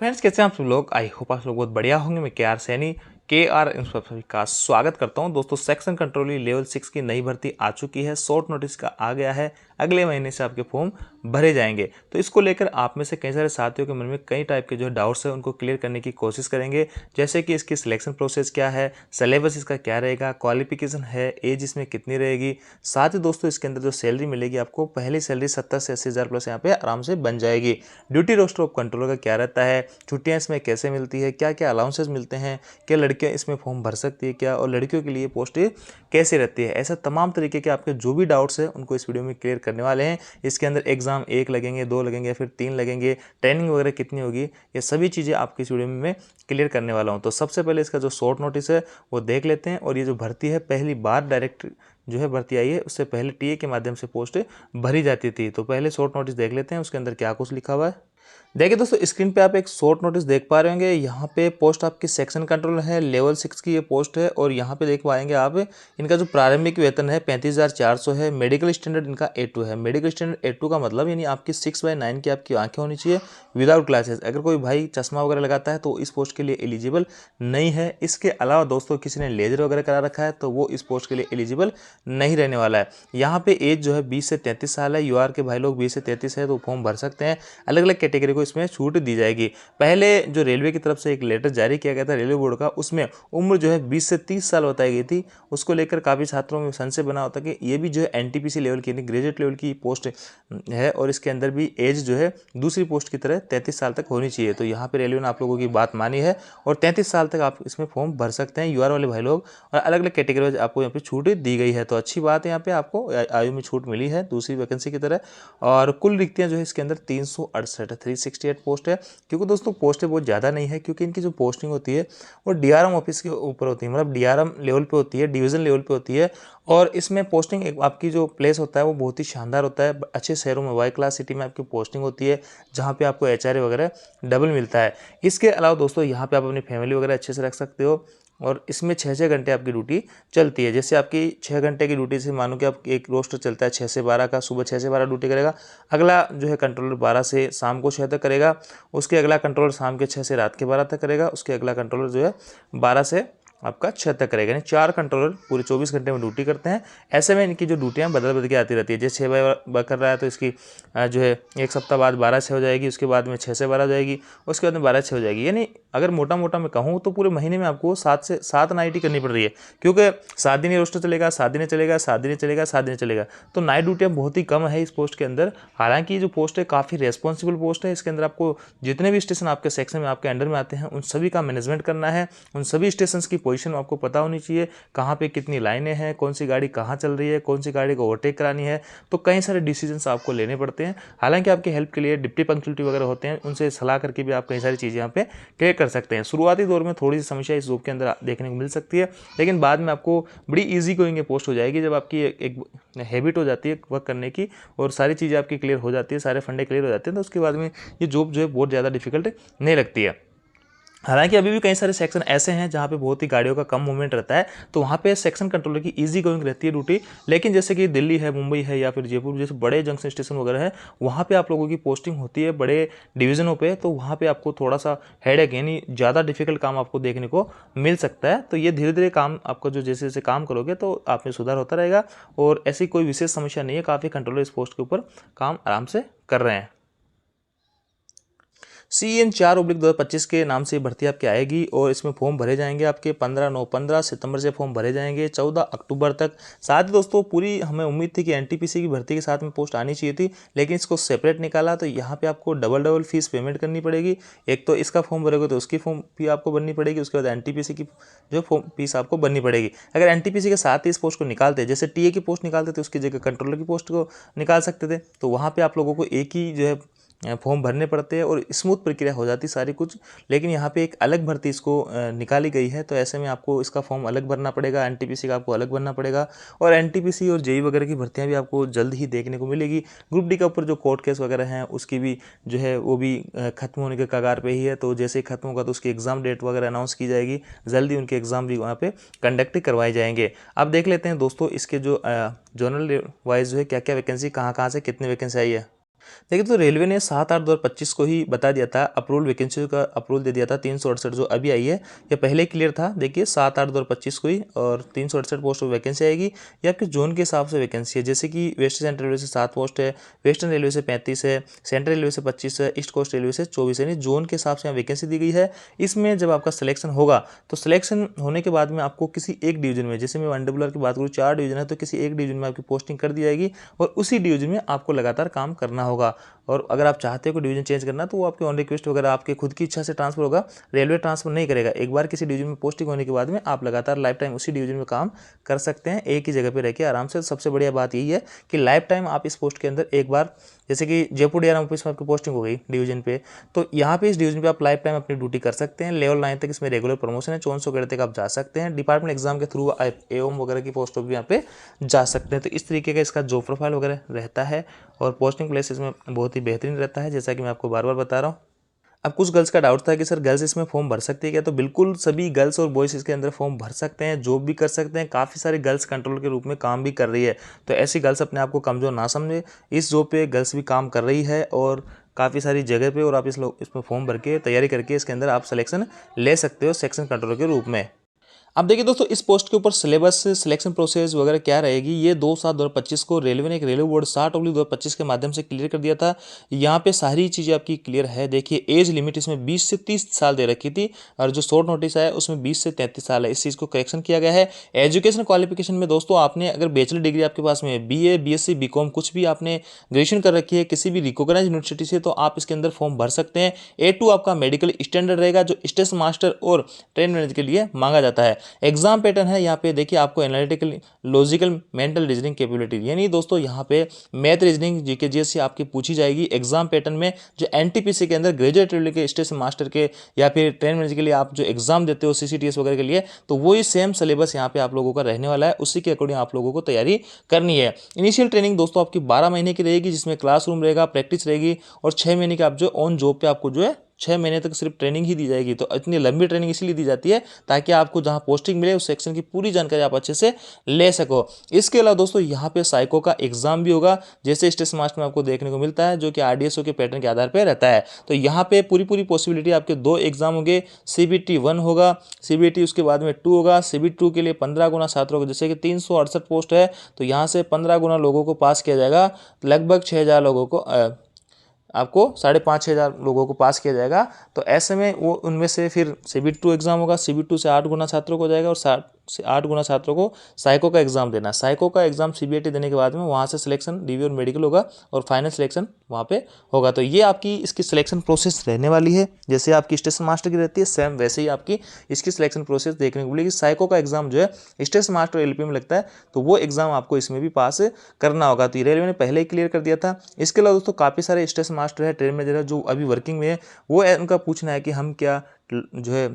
Friends, कैसे हैं आप सब लोग। आई होप आप लोग बहुत बढ़िया होंगे। मैं KR सैनी इन सब सभी का स्वागत करता हूं। दोस्तों, सेक्शन कंट्रोल लेवल 6 की नई भर्ती आ चुकी है। शॉर्ट नोटिस का आ गया है। अगले महीने से आपके फॉर्म भरे जाएंगे। तो इसको लेकर आप में से कई सारे साथियों के मन में कई टाइप के जो डाउट्स है उनको क्लियर करने की कोशिश करेंगे। जैसे कि इसकी सिलेक्शन प्रोसेस क्या है, सिलेबस इसका क्या रहेगा, क्वालिफिकेशन है, एज इसमें कितनी रहेगी। साथ ही दोस्तों इसके अंदर जो सैलरी मिलेगी आपको, पहली सैलरी 70 से 80 हज़ार प्लस यहाँ पे आराम से बन जाएगी। ड्यूटी रोस्टर ऑफ कंट्रोलर का क्या रहता है, छुट्टियाँ इसमें कैसे मिलती है, क्या क्या अलाउंसेस मिलते हैं, क्या लड़कियां इसमें फॉर्म भर सकती है क्या, और लड़कियों के लिए पोस्ट कैसे रहती है। ऐसा तमाम तरीके के आपके जो भी डाउट्स हैं उनको इस वीडियो में क्लियर करने वाले हैं। इसके अंदर एग्जाम 1 लगेंगे, 2 लगेंगे या फिर 3 लगेंगे, ट्रेनिंग वगैरह कितनी होगी, ये सभी चीज़ें आपकी इस वीडियो में मैं क्लियर करने वाला हूँ। तो सबसे पहले इसका जो शॉर्ट नोटिस है वो देख लेते हैं। और ये जो भर्ती है पहली बार डायरेक्ट जो है भर्ती आई है, उससे पहले टीए के माध्यम से पोस्ट भरी जाती थी। तो पहले शॉर्ट नोटिस देख लेते हैं उसके अंदर क्या कुछ लिखा हुआ है। देखिए दोस्तों, स्क्रीन पे आप एक शॉर्ट नोटिस देख पा रहे होंगे। यहाँ पे पोस्ट आपकी सेक्शन कंट्रोल है, लेवल 6 की ये पोस्ट है। और यहाँ पे देख पाएंगे आप इनका जो प्रारंभिक वेतन है 35,400 है। मेडिकल स्टैंडर्ड इनका A2 है। मेडिकल स्टैंडर्ड A2 का मतलब यानी आपकी 6/9 की आपकी आंखें होनी चाहिए विदाउट ग्लासेस। अगर कोई भाई चश्मा वगैरह लगाता है तो इस पोस्ट के लिए एलिजिबल नहीं है। इसके अलावा दोस्तों किसी ने लेजर वगैरह करा रखा है तो वो इस पोस्ट के लिए एलिजिबल नहीं रहने वाला है। यहाँ पे एज जो है 20 से 33 साल है। UR के भाई लोग 20 से 33 है तो फॉर्म भर सकते हैं। अलग अलग कैटेगरी को इसमें छूट दी जाएगी। पहले जो रेलवे की तरफ से एक लेटर जारी किया गया था रेलवे बोर्ड का, उसमें उम्र जो है 20 से 30 साल बताई गई थी। उसको लेकर काफ़ी छात्रों में संशय बना होता कि ये भी जो है NTPC लेवल की ग्रेजुएट लेवल की पोस्ट है और इसके अंदर भी एज जो है दूसरी पोस्ट की तरह 33 साल तक होनी चाहिए। तो यहाँ पे रेलवे ने आप लोगों की बात मानी है और 33 साल तक आप इसमें फॉर्म भर सकते हैं UR वाले भाई लोग। और अलग अलग कैटेगरी में आपको यहाँ पे छूट दी गई है। तो अच्छी बात है, यहाँ पे आपको आयु में छूट मिली है दूसरी वैकेंसी की तरह। और कुल रिक्तियाँ जो है इसके अंदर 368 पोस्ट है। क्योंकि दोस्तों पोस्टें बहुत ज़्यादा नहीं है, क्योंकि इनकी जो पोस्टिंग होती है वो DRM ऑफिस के ऊपर होती है, मतलब DRM लेवल पे होती है, डिवीज़न लेवल पे होती है। और इसमें पोस्टिंग एक आपकी जो प्लेस होता है वो बहुत ही शानदार होता है। अच्छे शहरों में वाई क्लास सिटी में आपकी पोस्टिंग होती है, जहाँ पे आपको HRA वगैरह डबल मिलता है। इसके अलावा दोस्तों यहाँ पे आप अपनी फैमिली वगैरह अच्छे से रख सकते हो। और इसमें 6-6 घंटे आपकी ड्यूटी चलती है। जैसे आपकी 6 घंटे की ड्यूटी से मानो कि आप एक रोस्टर चलता है 6 से 12 का, सुबह 6 से 12 ड्यूटी करेगा। अगला जो है कंट्रोलर 12 से शाम को 6 तक करेगा। उसके अगला कंट्रोलर शाम के 6 से रात के 12 तक करेगा। उसके अगला कंट्रोलर जो है 12 से आपका 6 तक करेगा। यानी 4 कंट्रोलर पूरे 24 घंटे में ड्यूटी करते हैं। ऐसे में इनकी जो ड्यूटियाँ बदल बदल के आती रहती है। जैसे 6 बार कर रहा है तो इसकी जो है एक सप्ताह बाद 12 से हो जाएगी, उसके बाद में 6 से 12 हो जाएगी, उसके बाद में 12 से हो जाएगी। यानी अगर मोटा मोटा मैं कहूँ तो पूरे महीने में आपको 7 से 7 नाइट करनी पड़ रही है। क्योंकि 7 दिन रोस्टर चलेगा, 7 दिन चलेगा, 7 दिन चलेगा, 7 दिन चलेगा। तो नाइट ड्यूटियाँ बहुत ही कम है इस पोस्ट के अंदर। हालांकि ये जो पोस्ट है काफ़ी रेस्पॉन्सिबल पोस्ट है। इसके अंदर आपको जितने भी स्टेशन आपके सेक्शन में आपके अंडर में आते हैं उन सभी का मैनेजमेंट करना है। उन सभी स्टेशन की पोजीशन आपको पता होनी चाहिए, कहाँ पे कितनी लाइनें हैं, कौन सी गाड़ी कहाँ चल रही है, कौन सी गाड़ी को ओवरटेक करानी है। तो कई सारे डिसीजंस आपको लेने पड़ते हैं। हालांकि आपकी हेल्प के लिए डिप्टी पंक्चुअलिटी वगैरह होते हैं, उनसे सलाह करके भी आप कई सारी चीज़ें यहाँ पे क्लियर कर सकते हैं। शुरुआती दौर में थोड़ी सी समस्या इस जॉब के अंदर देखने को मिल सकती है, लेकिन बाद में आपको बड़ी ईजी गोइंग पोस्ट हो जाएगी। जब आपकी एक हैबिट हो जाती है वर्क करने की और सारी चीज़ें आपकी क्लियर हो जाती है, सारे फंडे क्लियर हो जाते हैं, तो उसके बाद में ये जॉब जो है बहुत ज़्यादा डिफिकल्ट नहीं लगती है। हालांकि अभी भी कई सारे सेक्शन ऐसे हैं जहाँ पे बहुत ही गाड़ियों का कम मूवमेंट रहता है, तो वहाँ पे सेक्शन कंट्रोलर की इजी गोइंग रहती है ड्यूटी। लेकिन जैसे कि दिल्ली है, मुंबई है या फिर जयपुर जैसे बड़े जंक्शन स्टेशन वगैरह है, वहाँ पे आप लोगों की पोस्टिंग होती है बड़े डिवीजनों पे, तो वहाँ पे आपको थोड़ा सा हेडेक यानी ज़्यादा डिफिकल्ट काम आपको देखने को मिल सकता है। तो ये धीरे धीरे काम आपका जो जैसे जैसे काम करोगे तो आप में सुधार होता रहेगा। और ऐसी कोई विशेष समस्या नहीं है, काफ़ी कंट्रोलर इस पोस्ट के ऊपर काम आराम से कर रहे हैं। CN 4/2025 के नाम से भर्ती आपकी आएगी और इसमें फॉर्म भरे जाएंगे आपके 15 सितंबर से फॉर्म भरे जाएंगे 14 अक्टूबर तक। साथ ही दोस्तों पूरी हमें उम्मीद थी कि NTPC की भर्ती के साथ में पोस्ट आनी चाहिए थी, लेकिन इसको सेपरेट निकाला। तो यहाँ पे आपको डबल फीस पेमेंट करनी पड़ेगी। एक तो इसका फॉर्म भरोगे तो उसकी फॉर्म फी आपको भरनी पड़ेगी, उसके बाद NTPC की जो फॉर्म फीस आपको भरनी पड़ेगी। अगर NTPC के साथ ही इस पोस्ट को निकालते, जैसे TA की पोस्ट निकालते थे उसकी जगह कंट्रोलर की पोस्ट को निकाल सकते थे, तो वहाँ पर आप लोगों को एक ही जो है फॉर्म भरने पड़ते हैं और स्मूथ प्रक्रिया हो जाती सारी कुछ। लेकिन यहाँ पे एक अलग भर्ती इसको निकाली गई है, तो ऐसे में आपको इसका फॉर्म अलग भरना पड़ेगा, NTPC का आपको अलग भरना पड़ेगा। और NTPC और JEE वगैरह की भर्तियाँ भी आपको जल्द ही देखने को मिलेगी। ग्रुप D का ऊपर जो कोर्ट केस वगैरह हैं उसकी भी जो है वो भी खत्म होने के कगार पे ही है। तो जैसे ही खत्म होगा तो उसकी एग्ज़ाम डेट वगैरह अनाउंस की जाएगी, जल्दी उनके एग्ज़ाम भी वहाँ पे कंडक्ट करवाए जाएंगे। अब देख लेते हैं दोस्तों इसके जो जोनल वाइज जो है क्या क्या वैकेंसी कहाँ से कितनी वैकेंसी आई है। देखिए, तो रेलवे ने 7/8/2025 को ही बता दिया था, अप्रूवल वैकेंसी का अप्रूवल दे दिया था 368 जो अभी आई है। ये पहले क्लियर था, देखिए 7/8/2025 को ही, और 368 पोस्ट वैकेंसी आएगी। ये आपके जोन के हिसाब से वैकेंसी है, जैसे कि वेस्ट सेंट्रल रेलवे से 7 पोस्ट है, वेस्टर्न रेलवे से 35 है, सेंट्रल रेलवे से 25 है, ईस्ट कोस्ट रेलवे से 24 है, यानी जोन के हिसाब से यहाँ वैकेंसी दी गई है। इसमें जब आपका सिलेक्शन होगा तो सिलेक्शन होने के बाद में आपको किसी एक डिवीजन में, जैसे मैं 1RR की बात करूँ 4 डिवीजन है, तो किसी एक डिवीजन में आपकी पोस्टिंग कर दी जाएगी और उसी डिवीजन में आपको लगातार काम करना होगा। और अगर आप चाहते हो कि डिवीजन चेंज करना, तो वो आपके ऑन रिक्वेस्ट वगैरह आपके खुद की इच्छा से ट्रांसफर होगा, रेलवे ट्रांसफर नहीं करेगा। एक बार किसी डिवीजन में पोस्टिंग होने के बाद में आप लगातार लाइफ टाइम उसी डिवीजन में काम कर सकते हैं, एक ही जगह पे रह के आराम से। सबसे बढ़िया बात यही है कि लाइफ टाइम आप इस पोस्ट के अंदर एक बार, जैसे कि जयपुर DRM ऑफिस में आपकी पोस्टिंग हो गई डिवीजन पे, तो यहाँ पे इस डिवीजन पे आप लाइफ टाइम अपनी ड्यूटी कर सकते हैं। लेवल 9 तक इसमें रेगुलर प्रमोशन है, 5400 ग्रेड तक आप जा सकते हैं। डिपार्टमेंट एग्जाम के थ्रू एओम वगैरह की पोस्टों भी यहाँ पे जा सकते हैं। तो इस तरीके का इसका जॉब प्रोफाइल वगैरह रहता है और पोस्टिंग प्लेस इसमें बहुत ही बेहतरीन रहता है, जैसा कि मैं आपको बार बार बता रहा हूँ। अब कुछ गर्ल्स का डाउट था कि सर गर्ल्स इसमें फॉर्म भर सकती है क्या, तो बिल्कुल सभी गर्ल्स और बॉयज़ इसके अंदर फॉर्म भर सकते हैं, जॉब भी कर सकते हैं। काफ़ी सारी गर्ल्स कंट्रोल के रूप में काम भी कर रही है, तो ऐसी गर्ल्स अपने आप को कमज़ोर ना समझे। इस जॉब पे गर्ल्स भी काम कर रही है और काफ़ी सारी जगह पे, और आप इसमें फॉर्म भर के तैयारी करके इसके अंदर आप सिलेक्शन ले सकते हो सेक्शन कंट्रोलर के रूप में। अब देखिए दोस्तों, इस पोस्ट के ऊपर सिलेबस, सिलेक्शन प्रोसेस वगैरह क्या रहेगी, ये 2/7/2025 को रेलवे ने एक रेलवे बोर्ड 60/2025 के माध्यम से क्लियर कर दिया था। यहाँ पे सारी चीज़ें आपकी क्लियर है। देखिए, एज लिमिट इसमें 20 से 30 साल दे रखी थी, और जो शॉर्ट नोटिस आया उसमें 20 से 33 साल है। इस चीज़ को करेक्शन किया गया है। एजुकेशन क्वालिफिकेशन में दोस्तों, आपने अगर बैचलर डिग्री आपके पास में BA, BSc, BCom कुछ भी आपने ग्रेजुएशन कर रखी है किसी भी रिकॉग्नाइज यूनिवर्सिटी से, तो आप इसके अंदर फॉर्म भर सकते हैं। A2 आपका मेडिकल स्टैंडर्ड रहेगा, जो स्टेशन मास्टर और ट्रेन मैनेजर के लिए मांगा जाता है। एग्जाम पैटर्न है यहाँ पे, देखिए आपको analytical, logical, mental reasoning capability, यानी दोस्तों यहाँ पे मैथ, रीजनिंग, जीके, जीएस आपकी पूछी जाएगी एग्जाम पैटर्न में। जो NTPC के अंदर ग्रेजुएट लेवल के स्टेशन मास्टर के या फिर ट्रेन मैनेजर के लिए आप जो एग्जाम देते हो CCTS वगैरह के लिए, तो वही सेम सिलेबस यहाँ पे आप लोगों का रहने वाला है, उसी के अकॉर्डिंग आप लोगों को तैयारी करनी है। इनिशियल ट्रेनिंग दोस्तों आपकी 12 महीने की रहेगी, जिसमें क्लासरूम रहेगा, प्रैक्टिस रहेगी, और 6 महीने की आप जो ऑन जॉब पे आपको जो है 6 महीने तक सिर्फ ट्रेनिंग ही दी जाएगी। तो इतनी लंबी ट्रेनिंग इसलिए दी जाती है ताकि आपको जहां पोस्टिंग मिले उस सेक्शन की पूरी जानकारी आप अच्छे से ले सको। इसके अलावा दोस्तों यहाँ पे साइको का एग्जाम भी होगा, जैसे स्टेशन मास्टर में आपको देखने को मिलता है, जो कि RDSO के पैटर्न के आधार पर रहता है। तो यहाँ पे पूरी पॉसिबिलिटी आपके 2 एग्जाम होंगे। CBT 1 होगा, CBT उसके बाद में 2 होगा। CBT 2 के लिए 15 गुना छात्रों को, जैसे कि 368 पोस्ट है, तो यहाँ से 15 गुना लोगों को पास किया जाएगा। लगभग 6000 लोगों को आपको 5,500 लोगों को पास किया जाएगा। तो ऐसे में वो उनमें से फिर CBT 2 एग्जाम होगा। CBT 2 से 8 गुना छात्रों को जाएगा, और 60 से 8 गुना छात्रों को साइको का एग्जाम देना। साइको का एग्जाम CBT देने के बाद में वहाँ से सिलेक्शन DV और मेडिकल होगा, और फाइनल सिलेक्शन वहाँ पे होगा। तो ये आपकी इसकी सिलेक्शन प्रोसेस रहने वाली है। जैसे आपकी स्टेशन मास्टर की रहती है, सेम वैसे ही आपकी इसकी सिलेक्शन प्रोसेस देखने को मिलेगी। साइको का एग्जाम जो है स्टेशन मास्टर LP में लगता है, तो वो एग्जाम आपको इसमें भी पास करना होगा। तो रेलवे ने पहले ही क्लियर कर दिया था। इसके अलावा दोस्तों काफ़ी सारे स्टेशन मास्टर है, ट्रेन मैनेजर है, जो अभी वर्किंग में है, वो उनका पूछना है कि हम क्या जो है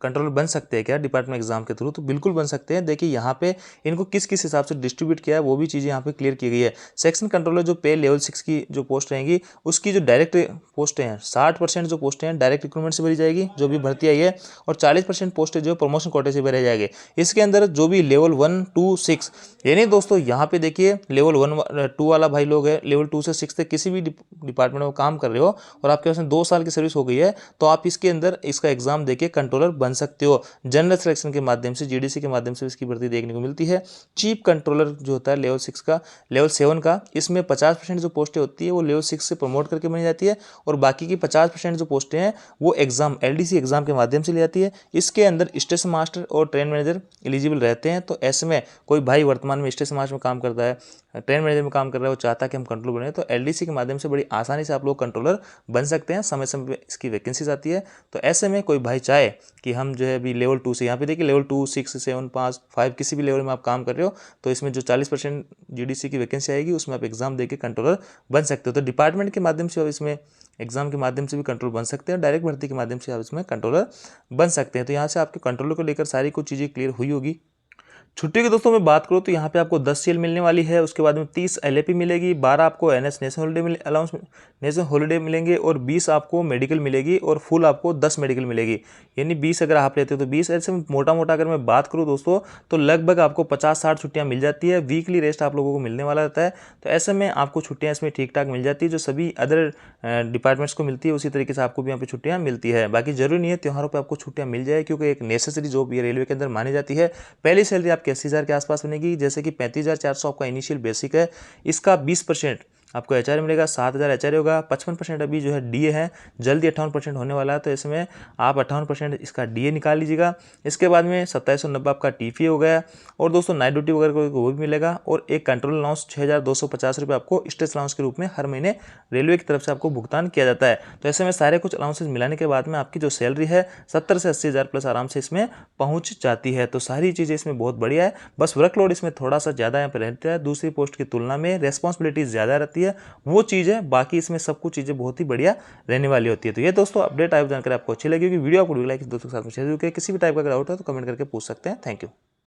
कंट्रोलर बन सकते हैं क्या डिपार्टमेंट एग्जाम के थ्रू, तो बिल्कुल बन सकते हैं। देखिए यहाँ पे इनको किस किस हिसाब से डिस्ट्रीब्यूट किया है, वो भी चीज़ें यहाँ पे क्लियर की गई है। सेक्शन कंट्रोलर जो पे लेवल 6 की जो पोस्ट रहेंगी, उसकी जो डायरेक्ट पोस्टें हैं, 60% जो पोस्टें हैं डायरेक्ट रिक्रूटमेंट से भरी जाएगी, जो भी भर्ती आई है, और 40% पोस्टें जो प्रमोशन कोटे से भरे जाएंगे। इसके अंदर जो भी लेवल 1, 2, 6, यानी दोस्तों यहाँ पे देखिए लेवल 1, 2 वाला भाई लोग है, लेवल 2 से 6 तक किसी भी डिपार्टमेंट में काम कर रहे हो और आपके पास में 2 साल की सर्विस हो गई है, तो आप इसके अंदर इसका एग्जाम देके कंट्रोलर बन सकते हो। जनरल सिलेक्शन के माध्यम से, GDC के माध्यम से इसकी भर्ती देखने को मिलती है। चीफ कंट्रोलर जो होता है लेवल 6 का, लेवल 7 का, इसमें 50% जो पोस्टें होती है वो लेवल 6 से प्रमोट करके बनी जाती है, और बाकी की 50% जो पोस्टें हैं वो एग्जाम LDC एग्जाम के माध्यम से ली जाती है। इसके अंदर स्टेशन मास्टर और ट्रेन मैनेजर एलिजिबल रहते हैं। तो ऐसे में कोई भाई वर्तमान में स्टेशन मास्टर में काम करता है, ट्रेन मैनेजर में काम कर रहा है, वो चाहता है कि हम कंट्रोलर बने, तो LDC के माध्यम से बड़ी आसानी से आप लोग कंट्रोलर बन सकते हैं। समय समय पर इसकी वैकेंसीज आती है। तो ऐसे में कोई भाई चाहे कि हम जो है अभी लेवल 2 से, यहाँ पे देखिए लेवल 2, 6, 7, 5, 5 किसी भी लेवल में आप काम कर रहे हो, तो इसमें जो 40% GDC की वैकेंसी आएगी उसमें आप एग्जाम देके कंट्रोलर बन सकते हो। तो डिपार्टमेंट के माध्यम से आप इसमें एग्जाम के माध्यम से भी कंट्रोल बन सकते हैं, डायरेक्ट भर्ती के माध्यम से आप इसमें कंट्रोलर बन सकते हैं। तो यहाँ से आपके कंट्रोलर को लेकर सारी कुछ चीज़ें क्लियर हुई होगी। छुट्टी की दोस्तों मैं बात करूँ तो यहाँ पे आपको 10 सीएल मिलने वाली है, उसके बाद में 30 एलएपी मिलेगी, 12 आपको एनएस नेशनल हॉलीडे मिलेंगे और 20 आपको मेडिकल मिलेगी और फुल आपको 10 मेडिकल मिलेगी। यानी 20 अगर आप लेते हो तो 20। ऐसे मोटा मोटा अगर मैं बात करूँ दोस्तों तो लगभग आपको 50-60 छुट्टियाँ मिल जाती है। वीकली रेस्ट आप लोगों को मिलने वाला रहता है, तो ऐसे में आपको छुट्टियाँ इसमें ठीक ठाक मिल जाती है, जो सभी अदर डिपार्टमेंट्स को मिलती है उसी तरीके से आपको भी यहाँ पे छुट्टियाँ मिलती है। बाकी जरूरी नहीं है त्योहारों पर आपको छुट्टियाँ मिल जाए, क्योंकि एक नेसेसरी जॉब ये रेलवे के अंदर मानी जाती है। पहली सैलरी आपकी 80,000 के आसपास बनेगी, जैसे कि 35,400 आपका इनिशियल बेसिक है, इसका 20% आपको एचआर मिलेगा, 7,000 एचआर होगा, 55% अभी जो है डीए है, जल्दी 58% होने वाला है, तो इसमें आप 58% इसका डीए निकाल लीजिएगा। इसके बाद में 2790 आपका टीफी हो गया, और दोस्तों नाइट ड्यूटी वगैरह को वो भी मिलेगा, और एक कंट्रोल अलाउंस 6,250 रुपये आपको स्ट्रेस अलाउंस के रूप में हर महीने रेलवे की तरफ से आपको भुगतान किया जाता है। तो ऐसे में सारे कुछ अलाउंसेस मिलाने के बाद में आपकी जो सैलरी है 70 से 80,000 प्लस आराम से इसमें पहुंच जाती है। तो सारी चीज़ें इसमें बहुत बढ़िया है, बस वर्कलोड इसमें थोड़ा सा ज़्यादा यहाँ पर रहता है, दूसरी पोस्ट की तुलना में रेस्पॉन्सिबिलिटी ज़्यादा रहती है, वो चीज़ है। बाकी इसमें सब कुछ चीज़ें बहुत ही बढ़िया रहने वाली होती है। तो ये दोस्तों अपडेट जानकर आपको अच्छी लगी होगी, वीडियो आपको लाइक दोस्तों के साथ में शेयर करके किसी भी टाइप का डाउट है तो कमेंट करके पूछ सकते हैं। Thank you.